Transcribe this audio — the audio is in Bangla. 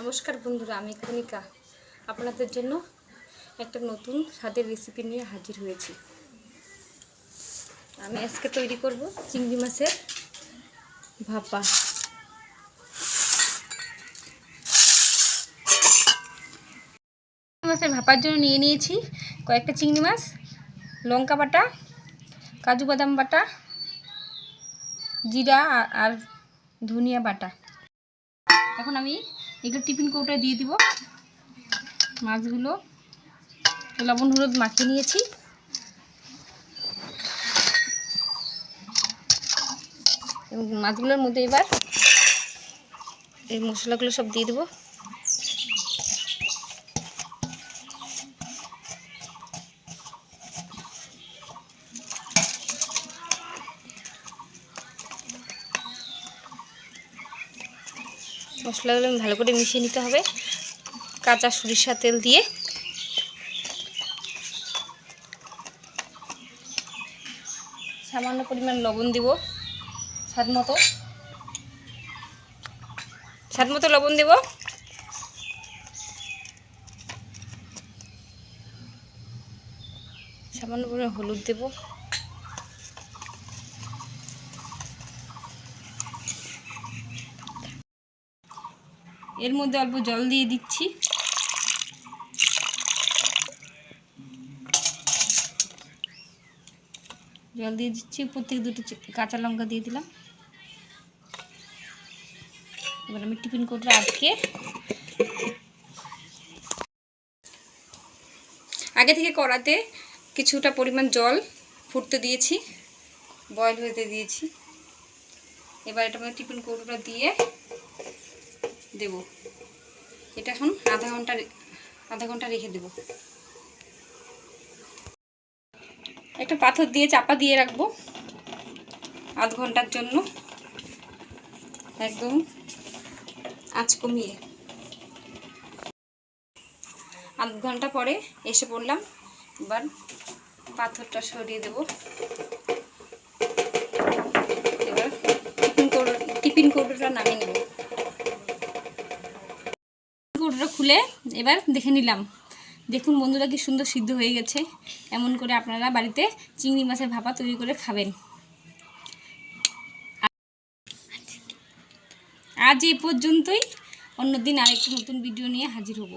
নমস্কার বন্ধুরা, আমি কণিকা আপনাদের জন্য একটা নতুন স্বাদের রেসিপি নিয়ে হাজির হয়েছি। আমি আজকে তৈরি করব চিংড়ি মাছের ভাপা। চিংড়ি মাছের ভাপার জন্য নিয়ে নিয়েছি কয়েকটা চিংড়ি মাছ, লঙ্কা বাটা, কাজু বাদাম বাটা, জিরা আর ধনিয়া বাটা। এখন আমি এগুলো টিফিন কৌটায় দিয়ে দিব। মাছগুলো লবণ হলুদ মাখিয়ে নিয়েছি। এবং মাছগুলোর মধ্যে এবার এই মশলাগুলো সব দিয়ে দেবো। মশলাগুলো ভালো করে মিশিয়ে নিতে হবে কাঁচা সরিষা তেল দিয়ে। সামান্য পরিমাণ লবণ দিব, স্বাদ মতো লবণ দেব। সামান্য পরিমাণ হলুদ দেব। এর মধ্যে অল্প জল দিয়ে দিচ্ছি। উপর থেকে দুটো কাঁচা লঙ্কা দিয়ে দিলাম। এবার আমি টিফিন কৌটো আগে থেকে কড়াতে কিছুটা পরিমাণ জল ফুটতে দিয়েছি, বয়েল হতে দিয়েছি। এবার এটা আমি টিফিন কৌটোটা দিয়ে দেব। এটা এখন আধা ঘন্টা রেখে দেব। একটা পাথর দিয়ে চাপা দিয়ে রাখবো আধ ঘন্টার জন্য, একদম আঁচ কমিয়ে। আধ ঘন্টা পরে এসে পড়লাম। এবার পাথরটা সরিয়ে দেব। এবার টিফিন কৌটোটা নামিয়ে নেব। কৌটোটা খুলে এবার দেখে নিলাম। দেখুন বন্ধুরা, কি সুন্দর সিদ্ধ হয়ে গেছে। এমন করে আপনারা বাড়িতে চিংড়ি মাছের ভাপা তৈরি করে খাবেন। আজ এই পর্যন্তই। অন্যদিন আরেকটি নতুন ভিডিও নিয়ে হাজির হব।